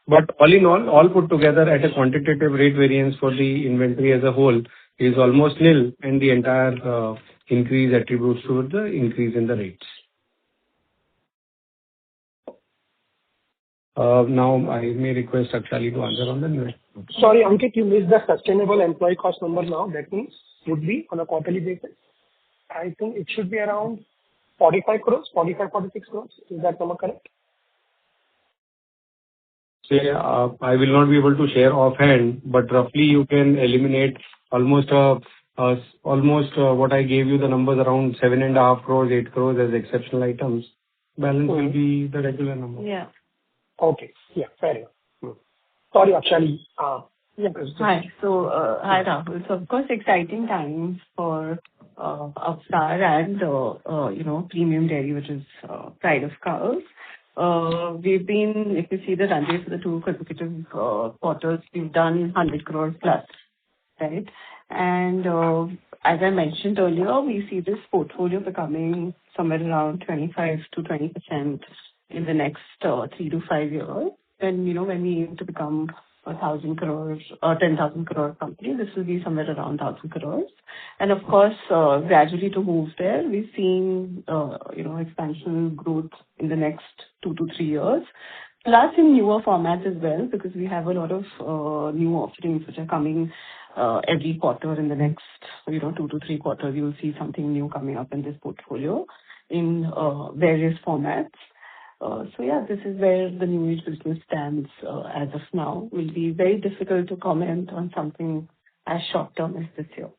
But all in all put together at a quantitative rate variance for the inventory as a whole is almost nil, and the entire increase attributes to the increase in the rates. Now I may request Akshali to answer on the next. Sorry, Ankit, you missed the sustainable employee cost number now. That means would be on a quarterly basis. I think it should be around 45 crores, 46 crores. Is that number correct? Say, I will not be able to share offhand, but roughly you can eliminate almost what I gave you the numbers around 7.5 crores, 8 crores as exceptional items. Balance will be the regular number. Yeah. Okay. Yeah, fair enough. Sorry, Akshali. Yeah. Hi. Hi, Rahul. So of course, exciting times for Avsar and Premium Dairy, which is Pride of Cows. We've been, if you see the run rate for the 2 consecutive quarters, we've done 100 crores plus, right? And as I mentioned earlier, we see this portfolio becoming somewhere around 25 to 20% in the next 3 to 5 years. And when we aim to become 1,000 crores or 10,000 crore company, this will be somewhere around 1,000 crores. And of course, gradually to move there, we're seeing expansion growth in the next 2 to 3 years. Plus in newer formats as well, because we have a lot of new offerings which are coming every quarter. In the next 2 to 3 quarters, you'll see something new coming up in this portfolio in various formats. So yeah, this is where the new age business stands as of now. It will be very difficult to comment on something as short term as this year.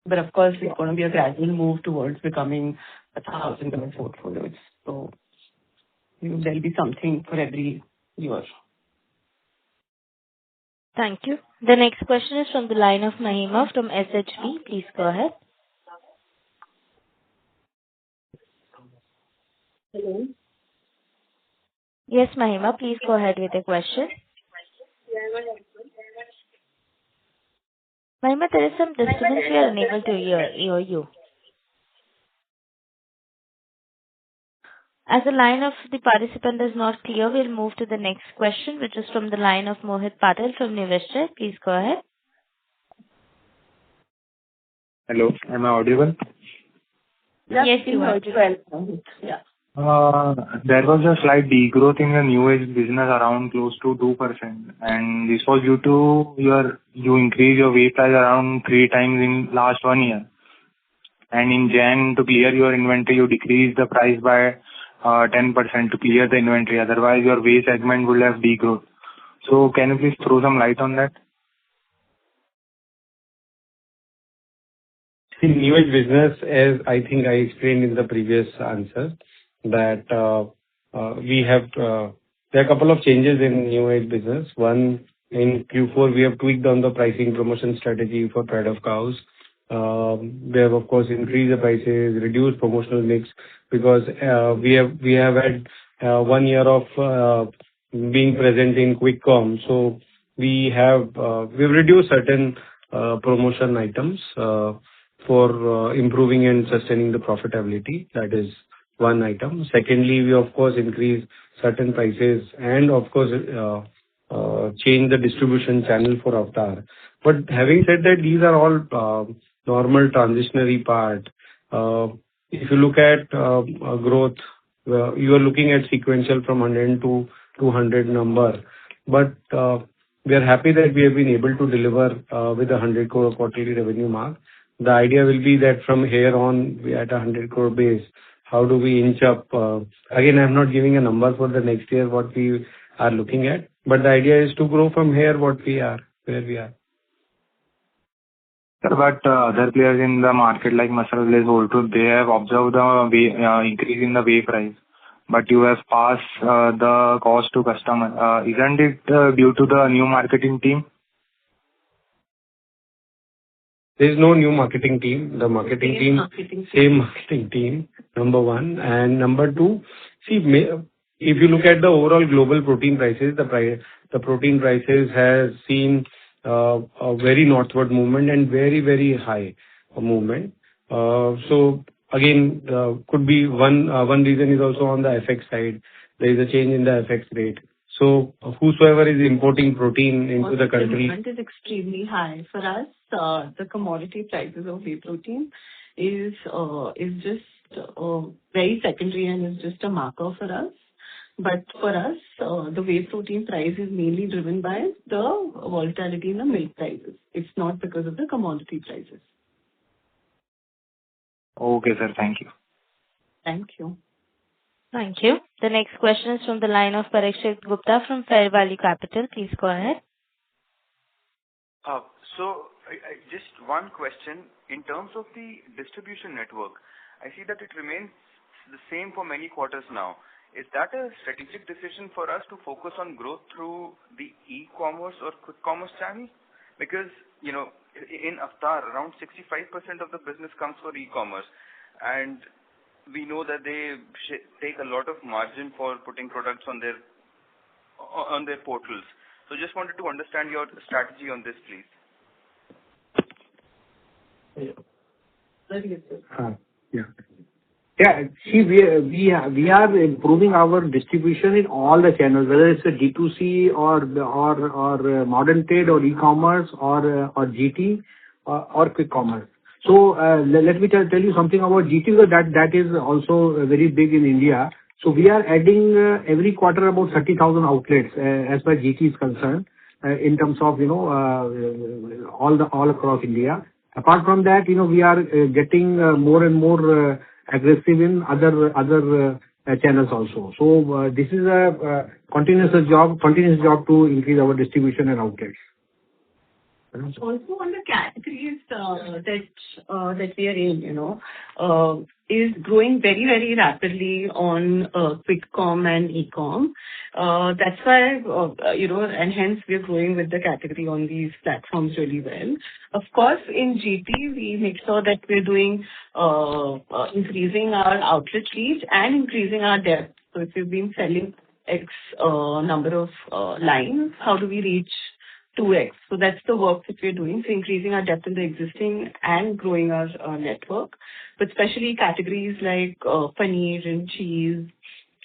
But of course, it's going to be a gradual move towards becoming 1,000 crore portfolio. So there'll be something for every year. Thank you. The next question is from the line of Mahima from SHB. Please go ahead. Hello. Yes, Mahima, please go ahead with the question. Mahima, there is some disturbance. We are unable to hear you. As the line of the participant is not clear, we'll move to the next question, which is from the line of Mohit Patil from Niveshaay. Please go ahead. Hello, am I audible? Yes, you are. Yeah. There was a slight degrowth in the new age business around close to 2%, and this was due to you increase your whey price around 3 times in last 1 year. And in Jan, to clear your inventory, you decrease the price by 10% to clear the inventory. Otherwise, your whey segment will have degrowth. So can you please throw some light on that? In new age business, as I think I explained in the previous answer, that there are a couple of changes in new age business. One, in Q4, we have tweaked on the pricing promotion strategy for Pride of Cows. We have, of course, increased the prices, reduced promotional mix, because we have had 1 year of being present in quick com. So we've reduced certain promotion items for improving and sustaining the profitability. That is one item. Secondly, we of course increase certain prices and of course, change the distribution channel for Avatar. But having said that, these are all normal transitionary part. If you look at growth, you are looking at sequential from 100 to 200 number. But we are happy that we have been able to deliver with a 100 crore quarterly revenue mark. The idea will be that from here on, we are at a 100 crore base. How do we inch up? Again, I'm not giving a number for the next year, what we are looking at, but the idea is to grow from here, where we are. Sir, but other players in the market like Masala Volto, they have observed the increase in the whey price, but you have passed the cost to customer. Isn't it due to the new marketing team? There is no new marketing team. The marketing team, same marketing team, number one. And number two, see, if you look at the overall global protein prices, the protein prices has seen a very northward movement and very, very high movement. So again, could be one reason is also on the FX side. There is a change in the FX rate. So whosoever is importing protein into the country. Demand is extremely high. For us, the commodity prices of whey protein is just very secondary and is just a marker for us. But for us, the whey protein price is mainly driven by the volatility in the milk prices. It's not because of the commodity prices. Okay, sir. Thank you. Thank you. Thank you. The next question is from the line of Parag from Fair Value Capital. Please go ahead. Just one question. In terms of the distribution network, I see that it remains the same for many quarters now. Is that a strategic decision for us to focus on growth through the e-commerce or quick commerce channel? Because, in Avatar, around 65% of the business comes for e-commerce, and we know that they take a lot of margin for putting products on their portals. So just wanted to understand your strategy on this, please. See, we are improving our distribution in all the channels, whether it's a D2C or modern trade or e-commerce or GT or quick commerce. So let me tell you something about GT, because that is also very big in India. So we are adding every quarter about 30,000 outlets as far as GT is concerned, in terms of all across India. Apart from that, we are getting more and more aggressive in other channels also. So this is a continuous job to increase our distribution and outlets. Also on the categories that we are in, is growing very, very rapidly on quick com and e-com. That's why, and hence we are growing with the category on these platforms really well. Of course, in GT, we make sure that we're doing increasing our outlet reach and increasing our depth. So if you've been selling X number of lines, how do we reach 2x? So that's the work that we're doing. So increasing our depth in the existing and growing our network. But especially categories like paneer and cheese,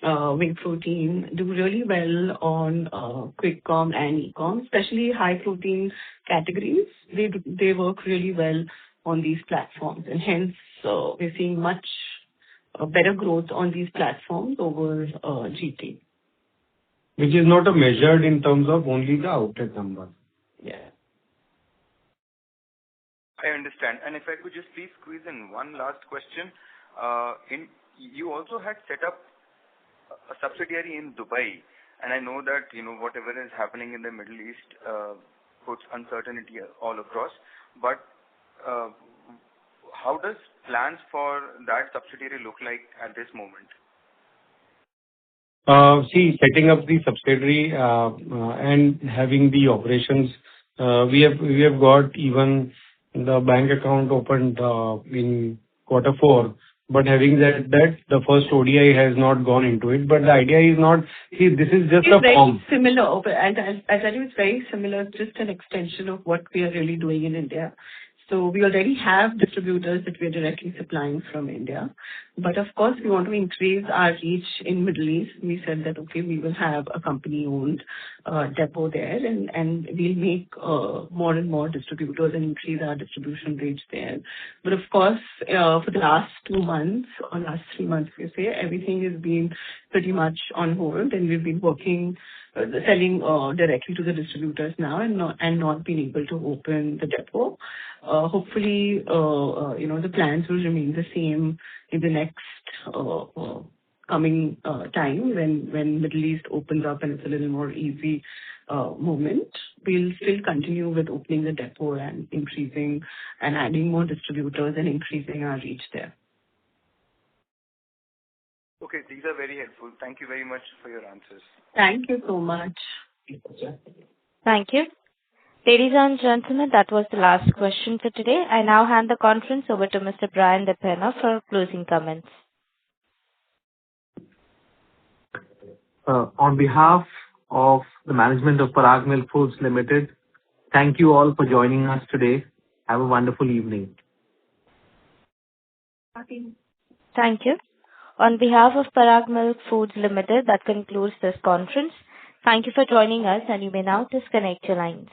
whey protein do really well on quick com and e-com, especially high protein categories. They work really well on these platforms, and hence we're seeing much better growth on these platforms over GT. Which is not measured in terms of only the outlet number. Yeah. I understand. And if I could just please squeeze in one last question. You also had set up a subsidiary in Dubai, and I know that whatever is happening in the Middle East puts uncertainty all across. But how does plans for that subsidiary look like at this moment? Setting up the subsidiary and having the operations, we have got even the bank account opened in Q4. But having said that, the first ODI has not gone into it. But the idea is not, this is just a form. It's very similar. I tell you, it's very similar, just an extension of what we are really doing in India. So we already have distributors that we're directly supplying from India. But of course, we want to increase our reach in Middle East. We said that, okay, we will have a company-owned depot there, and we'll make more and more distributors and increase our distribution reach there. But of course, for the last 2 months or last 3 months, if you say, everything has been pretty much on hold, and we've been working, selling directly to the distributors now, and not being able to open the depot. Hopefully, the plans will remain the same in the next coming time when Middle East opens up and it's a little more easy movement. We'll still continue with opening the depot and increasing and adding more distributors and increasing our reach there. Okay, these are very helpful. Thank you very much for your answers. Thank you so much. Thank you. Ladies and gentlemen, that was the last question for today. I now hand the conference over to Mr. Brian DePena for closing comments. On behalf of the management of Parag Milk Foods Limited, thank you all for joining us today. Have a wonderful evening. Thank you. On behalf of Parag Milk Foods Limited, that concludes this conference. Thank you for joining us, and you may now disconnect your lines.